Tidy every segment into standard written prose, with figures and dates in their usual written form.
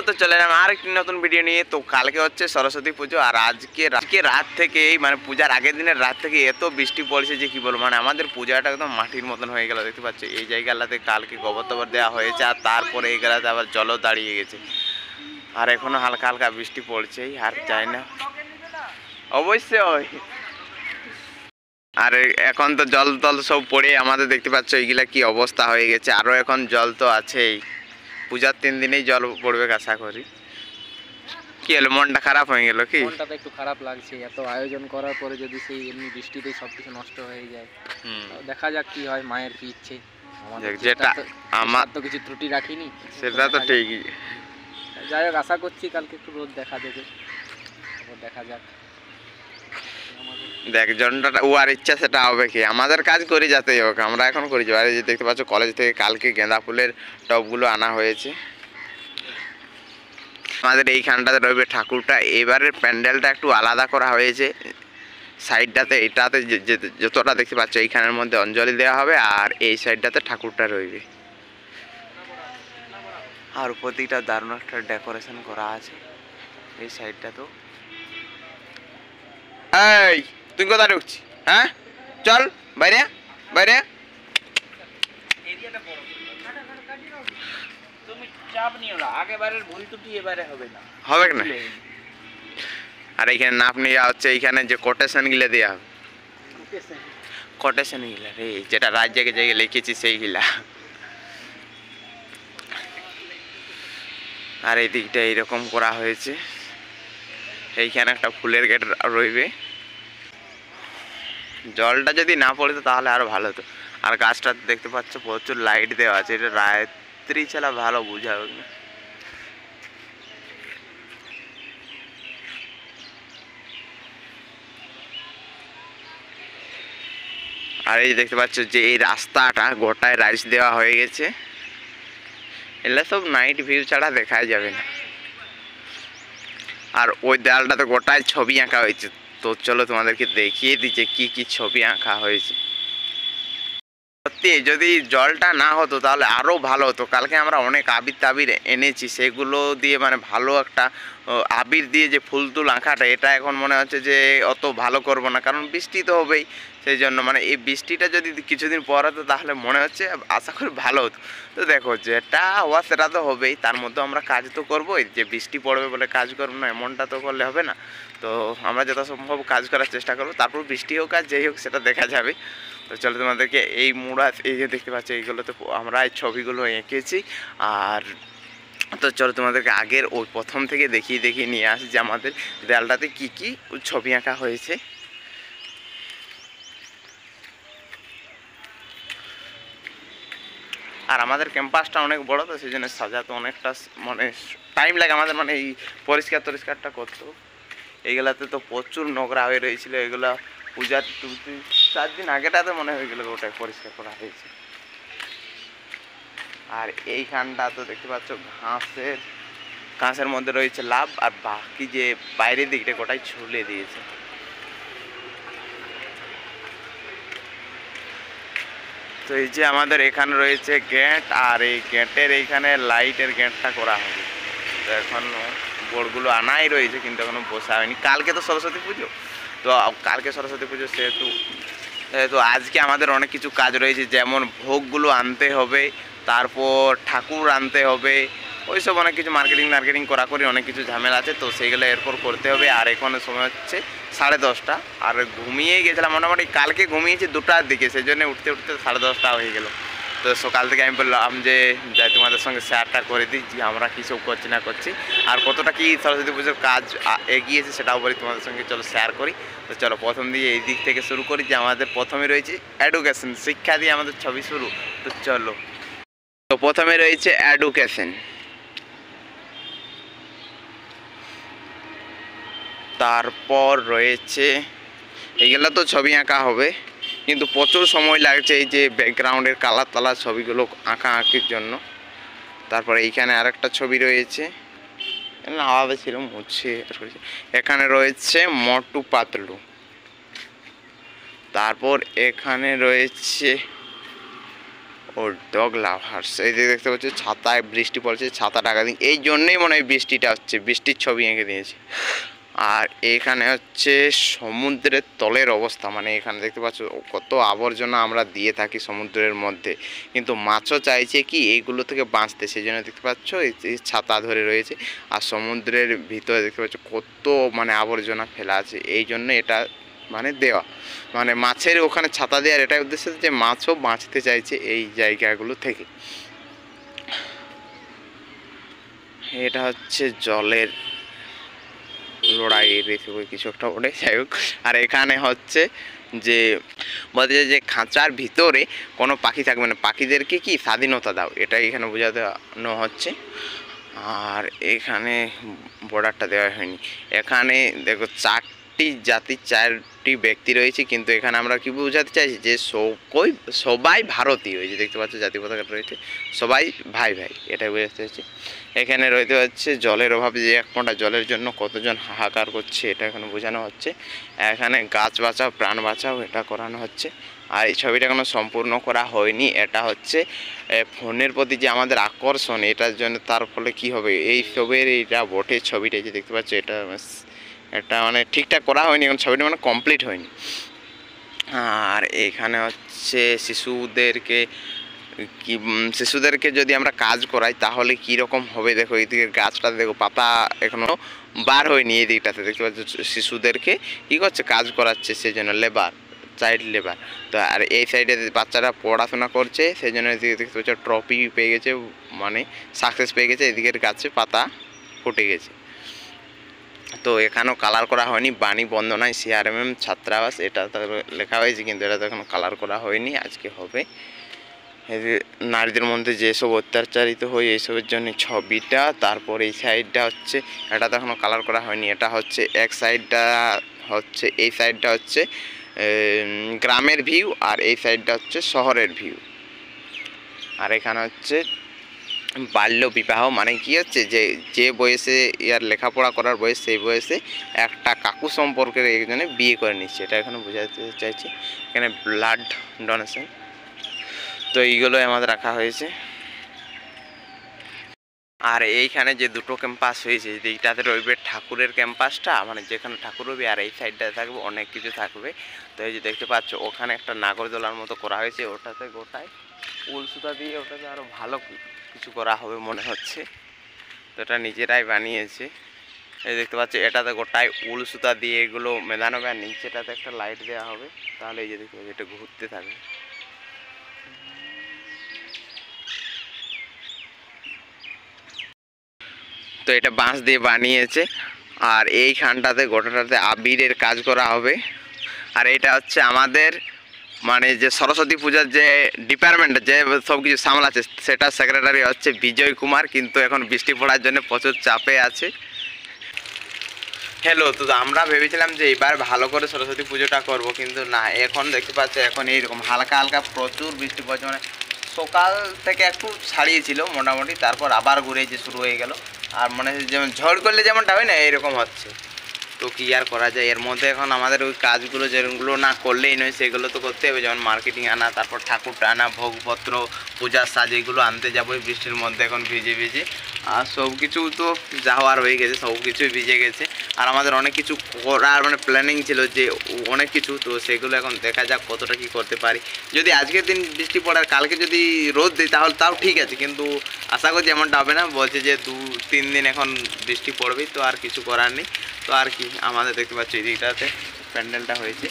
তো চলে এলাম আর একটি নতুন ভিডিও নিয়ে। তো কালকে হচ্ছে সরস্বতী পুজো, আর আজকে রাত থেকে মানে পূজার আগের দিনের রাত থেকে এত বৃষ্টি পড়েছে যে কি বলবো, মানে আমাদের পূজাটা একদম মাটির মতন হয়ে গেল। দেখতে পাচ্ছি এই জায়গাটাতে কালকে গোবর টবর দেওয়া হয়েছে, আর তারপরে এই জায়গাতে আবার জলও দাঁড়িয়ে গেছে, আর এখনো হালকা হালকা বৃষ্টি পড়ছেই, আর যায় না অবশ্যই। আর এখন তো জল টল সব পড়ে আমাদের দেখতে পাচ্ছ এইগুলা কি অবস্থা হয়ে গেছে। আরও এখন জল তো আছেই, পূজার 3 দিনেই জল পড়বে আশা করি। কি হলো, মনটা খারাপ হয়ে গেল? কি মনটা তো একটু খারাপ লাগছে, এত আয়োজন করার পরে যদি সেই এমনি বৃষ্টিতেই সবকিছু নষ্ট হয়ে যায়। দেখা যাক কি হয়, মায়ের কি ইচ্ছে। যেটা আমার তো কিছু ত্রুটি রাখিনি, সেটা তো ঠিকই। যাই হোক, আশা করছি কালকে একটু রোদ দেখা দেবে, দেখা যাক। দেখ জনটা ও আর ইচ্ছা সেটা হবে কি, আমাদের কাজ করি যাতেই হোক, আমরা এখন করি যাবো। আর এই যে দেখতে পাচ্ছ কলেজ থেকে কালকে গাঁদা ফুলের টবগুলো আনা হয়েছে। আমাদের এইখানটাতে রইবে ঠাকুরটা। এবারের প্যান্ডেলটা একটু আলাদা করা হয়েছে, সাইডটাতে এটাতে যতটা দেখতে পাচ্ছ এইখানের মধ্যে অঞ্জলি দেওয়া হবে, আর এই সাইডটাতে ঠাকুরটা রইবে। আর প্রতিটা দারুণ একটা ডেকোরেশন করা আছে এই সাইডটা। তো এই তুই কোথায় ঢুকছি? হ্যাঁ চল বাইরে বাইরে। হবে না। আর এইখানে নাপ নেওয়া হচ্ছে, এইখানে যে কোটেশন গিলা দেওয়া হবে, কোটেশন গিলা রে, যেটা রাজ্যকে জায়গায় লিখেছি সেইগুলা। আর এই দিকটা এইরকম করা হয়েছে, এইখানে একটা ফুলের গেট রইবে। জলটা যদি না পড়তো তাহলে আরো ভালো হতো। আর গাছটা দেখতে পাচ্ছ প্রচুর লাইট দেওয়া আছে, এটা রাত্রি ছাড়া ভালো বোঝা হবে না। আর এই দেখতে পাচ্ছ যে এই রাস্তাটা গোটায় রাইস দেওয়া হয়ে গেছে, এগুলো সব নাইট ভিউ ছাড়া দেখা যাবে না। আর ওই দেয়ালটাতে গোটায় ছবি আঁকা হয়েছে, তো চলো তোমাদেরকে দেখিয়ে দিই যে কি কি ছবি আঁকা হয়েছে। সত্যি যদি জলটা না হতো তাহলে আরও ভালো হতো। কালকে আমরা অনেক আবির টাবির এনেছি, সেগুলো দিয়ে মানে ভালো একটা আবির দিয়ে যে ফুল তুল আঁকাটা, এটা এখন মনে হচ্ছে যে অত ভালো করব না, কারণ বৃষ্টি তো হবেই। সেই জন্য মানে এই বৃষ্টিটা যদি কিছুদিন পর হতো তাহলে মনে হচ্ছে আশা করি ভালো হতো। তো দেখো যেটা হওয়া সেটা তো হবেই, তার মধ্যে আমরা কাজ তো করবোই। যে বৃষ্টি পড়বে বলে কাজ করবো না এমনটা তো করলে হবে না। তো আমরা যথাসম্ভব কাজ করার চেষ্টা করবো, তারপর বৃষ্টি হোক আর যেই হোক সেটা দেখা যাবে। তো চলো তোমাদেরকে এই মুড়া এই যে দেখতে পাচ্ছি এইগুলোতে আমরা এই ছবিগুলো এঁকেছি। আর তো চলো তোমাদেরকে আগের ওই প্রথম থেকে দেখিয়ে নিয়ে আসি যে আমাদের দেয়ালটাতে কি কি ছবি আঁকা হয়েছে। আর আমাদের ক্যাম্পাসটা অনেক বড়, তো সেই জন্য সাজাতে অনেকটা মানে টাইম লাগে আমাদের, মানে এই পরিষ্কারটা করতো। এইগুলাতে তো প্রচুর নোংরা হয়ে রয়েছিল, এগুলা পূজার 4 দিন আগেটাতে মনে হয়ে গেল ওটা পরিষ্কার করা হয়েছে। আর এইখানটা তো দেখতে পাচ্ছ ঘাসের মধ্যে রয়েছে লাভ, আর বাকি যে বাইরের দিকটা গোটাই ছুলে দিয়েছে। তো এই যে আমাদের এখানে রয়েছে গেট, আর এই গেটের এইখানে লাইটের গেটটা করা হবে। তো এখন বোর্ডগুলো আনাই রয়েছে, কিন্তু এখনো বসা হয়নি। কালকে তো সরস্বতী পুজো, তো কালকে সরস্বতী পুজো সেহেতু আজকে আমাদের অনেক কিছু কাজ রয়েছে, যেমন ভোগগুলো আনতে হবে, তারপর ঠাকুর আনতে হবে, ওইসব অনেক কিছু মার্কেটিং করি, অনেক কিছু ঝামেলা আছে, তো সেইগুলো এরপর করতে হবে। আর এখন সময় হচ্ছে 10:30, আর ঘুমিয়ে গেছিলাম মোটামুটি, কালকে ঘুমিয়েছি 2টার দিকে, সেই জন্য উঠতে 10:30 হয়ে গেল। তো সকাল থেকে আমি বললাম যে যাই তোমাদের সঙ্গে শেয়ারটা করে দিই যে আমরা কী সব করছি না করছি, আর কতটা কি সরস্বতী পুজোর কাজ এগিয়েছে সেটাও বলি তোমাদের সঙ্গে, চলো শেয়ার করি। তো চলো প্রথম দিয়ে এই দিক থেকে শুরু করি, যে আমাদের প্রথমে রয়েছে এডুকেশন, শিক্ষা দিয়ে আমাদের ছবি শুরু। তো চলো, তো প্রথমে রয়েছে এডুকেশন, তারপর রয়েছে এইগুলো তো ছবি আঁকা হবে, কিন্তু প্রচুর সময় লাগছে এই যে ব্যাকগ্রাউন্ডের কালার ছবিগুলো আঁকির জন্য। তারপরে এইখানে আরেকটা ছবি রয়েছে, আলাদা ছিল মুছে। এখানে রয়েছে মোটু পাতলু, তারপর এখানে রয়েছে ও ডগ লাভার্স। এই যে দেখতে পাচ্ছি ছাতায় বৃষ্টি পড়ছে, ছাতা টাকা দিন, এই জন্যেই মনে হয় বৃষ্টিটা হচ্ছে, বৃষ্টির ছবি এঁকে দিয়েছে। আর এখানে হচ্ছে সমুদ্রের তলের অবস্থা, মানে এখানে দেখতে পাচ্ছ কত আবর্জনা আমরা দিয়ে থাকি সমুদ্রের মধ্যে, কিন্তু মাছও চাইছে কি এইগুলো থেকে বাঁচতে, সেই জন্য দেখতে পাচ্ছ এই ছাতা ধরে রয়েছে। আর সমুদ্রের ভিতরে দেখতে পাচ্ছ কত মানে আবর্জনা ফেলা আছে, এই জন্য এটা মানে দেওয়া, মানে মাছের ওখানে ছাতা দেওয়ার এটাই উদ্দেশ্য যে মাছও বাঁচতে চাইছে এই জায়গাগুলো থেকে। এটা হচ্ছে জলের লড়াই রেখে কিছু একটা ওঠে, যাই হোক। আর এখানে হচ্ছে যে বলতে যে খাঁচার ভিতরে কোনো পাখি থাকবে না, পাখিদেরকে কি স্বাধীনতা দাও, এটাই এখানে বোঝানো হচ্ছে। আর এখানে বর্ডারটা দেওয়া হয়নি। এখানে দেখো 4টি জাতি 4টি ব্যক্তি রয়েছে, কিন্তু এখানে আমরা কি বোঝাতে চাইছি যে সবাই ভারতীয়। এই যে দেখতে পাচ্ছ জাতীয় পতাকা রয়েছে, সবাই ভাই ভাই, এটাই বোঝাতে চাইছি। এখানে রইতে হচ্ছে জলের অভাবে যে এক ফোঁটা জলের জন্য কতজন হাহাকার করছে, এটা এখানে বোঝানো হচ্ছে। এখানে গাছ বাঁচাও প্রাণ বাঁচাও এটা করানো হচ্ছে। আর এই ছবিটা এখনো সম্পূর্ণ করা হয়নি, এটা হচ্ছে ফোনের প্রতি যে আমাদের আকর্ষণ, এটার জন্য তার ফলে কি হবে এই সবের এইটা বটে ছবিটা যে দেখতে পাচ্ছ, এটা মানে ঠিকঠাক করা হয়নি, এখন ছবিটা মানে কমপ্লিট হয়নি। আর এখানে হচ্ছে শিশুদেরকে যদি আমরা কাজ করাই তাহলে কি রকম হবে, দেখো এই দিকের গাছটা দেখো পাতা এখনো বার হয়নি, এই দিকটাতে দেখতে পাচ্ছ শিশুদেরকে কি করছে কাজ করাচ্ছে, সেই জন্য চাইল্ড লেবার। তো আর এই সাইডে বাচ্চারা পড়াশোনা করছে, সেই জন্য এদিকে দেখতে পাচ্ছ ট্রফি পেয়ে গেছে, মানে সাকসেস পেয়ে গেছে, এদিকের গাছে পাতা ফুটে গেছে। তো এখানেও কালার করা হয়নি, বাণী বন্দনায় CRMM ছাত্রাবাস এটা লেখা হয়েছে, কিন্তু এটা তো এখনো কালার করা হয়নি, আজকে হবে। নারীদের মধ্যে যেসব অত্যাচারিত হয় এইসবের জন্য ছবিটা। তারপর এই সাইডটা হচ্ছে, এটা তো এখনো কালার করা হয়নি, এটা হচ্ছে এক সাইডটা হচ্ছে, এই সাইডটা হচ্ছে গ্রামের ভিউ, আর এই সাইডটা হচ্ছে শহরের ভিউ। আর এখানে হচ্ছে বাল্য বিবাহ, মানে কি হচ্ছে যে বয়সে ইয়ার লেখাপড়া করার বয়স, সেই বয়সে একটা কাকু সম্পর্কের একজনে বিয়ে করে নিচ্ছে, এটা এখানে বোঝাতে চাইছি। এখানে ব্লাড ডোনেশন, তো এইগুলোই আমাদের রাখা হয়েছে। আর এইখানে যে দুটো ক্যাম্পাস হয়েছে, এইটাতে রইবে ঠাকুরের ক্যাম্পাসটা, মানে যেখানে ঠাকুর রইবে, আর এই সাইডটাতে থাকবে অনেক কিছু থাকবে। তো এই যে দেখতে পাচ্ছ ওখানে একটা নাগরদোলার মতো করা হয়েছে, ওটাতে গোটায় উল সুতা দিয়ে ওটাতে আরও ভালো কিছু করা হবে মনে হচ্ছে। তো এটা নিজেরাই বানিয়েছে, এই দেখতে পাচ্ছ এটাতে গোটায় উল সুতা দিয়ে এগুলো মেলানো হবে, আর নিচেটাতে একটা লাইট দেওয়া হবে, তাহলে এই যে দেখতে পাচ্ছ এটা ঘুরতে থাকবে। তো এটা বাঁশ দিয়ে বানিয়েছে, আর এইখানটাতে গোটাটাতে আবিরের কাজ করা হবে। আর এটা হচ্ছে আমাদের মানে যে সরস্বতী পূজার যে ডিপার্টমেন্ট যে সব কিছু সামলাচ্ছে, সেটা সেক্রেটারি হচ্ছে বিজয় কুমার, কিন্তু এখন বৃষ্টি পড়ার জন্য প্রচুর চাপে আছে। হ্যালো, তো আমরা ভেবেছিলাম যে এবার ভালো করে সরস্বতী পুজোটা করব, কিন্তু না, এখন দেখতে পাচ্ছি এখন এইরকম হালকা হালকা প্রচুর বৃষ্টি পড়ছে, মানে সকাল থেকে একটু ছাড়িয়েছিল মোটামুটি, তারপর আবার ঘুরে যে শুরু হয়ে গেল। আর মানে যেমন ঝড় করলে যেমনটা হয় না, এরকম হচ্ছে। তো কী আর করা যায়, এর মধ্যে এখন আমাদের ওই কাজগুলো যেগুলো না করলেই নয় সেগুলো তো করতে হবে, যেমন মার্কেটিং আনা, তারপর ঠাকুরটা আনা, ভোগপত্র, পূজার সাজ, এগুলো আনতে যাবো এই বৃষ্টির মধ্যে এখন ভিজে ভিজে। আর সব কিছু তো যা হওয়ার হয়ে গেছে, সব কিছুই ভিজে গেছে। আর আমাদের অনেক কিছু করার মানে প্ল্যানিং ছিল যে অনেক কিছু, তো সেগুলো এখন দেখা যাক কতটা কী করতে পারি। যদি আজকের দিন বৃষ্টি পড়ার কালকে যদি রোদ দিই তাহলে তাও ঠিক আছে, কিন্তু আশা করছি এমনটা হবে না। বলছে যে 2-3 দিন এখন বৃষ্টি পড়বেই, তো আর কিছু করার নেই। তো আর কি, আমাদের দেখতে পাচ্ছি এইদিকটাতে প্যান্ডেলটা হয়েছে,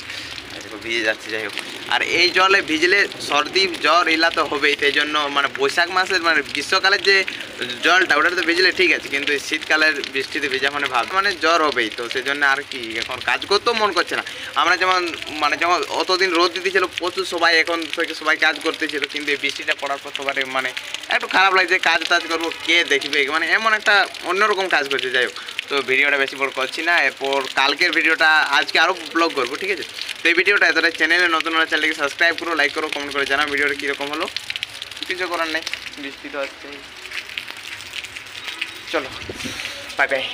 ভিজে যাচ্ছে, যাই হোক। আর এই জলে ভিজলে সর্দি জ্বর এলা তো হবেই, সেই জন্য মানে বৈশাখ মাসের মানে গ্রীষ্মকালের যে জলটা ওটাতে ভিজলে ঠিক আছে, কিন্তু এই শীতকালের বৃষ্টিতে ভেজা মানে জ্বর হবেই। তো সেই জন্য আর কি এখন কাজ করতেও মন করছে না। আমরা যেমন অতদিন রোদ দিতেছিল প্রচুর, সবাই এখন থেকে সবাই কাজ করতেছিল, কিন্তু এই বৃষ্টিটা পড়ার পর সবার মানে একটু খারাপ লাগছে, কাজ করবো কে দেখবে, মানে এমন একটা অন্যরকম কাজ করছে। যাই হোক, তো ভিডিওটা বেশি বড় করছি না, এরপর কালকের ভিডিওটা আজকে আরও ব্লগ করবো, ঠিক আছে। তো এই ভিডিওটা এতটা চ্যানেলে নতুন হলে চ্যানেলকে সাবস্ক্রাইব করো, লাইক করো, কমেন্ট করে জানাও ভিডিওটা কীরকম হলো। কিছু করার নেই, বৃষ্টি তো হচ্ছে। চলো, বাই বাই।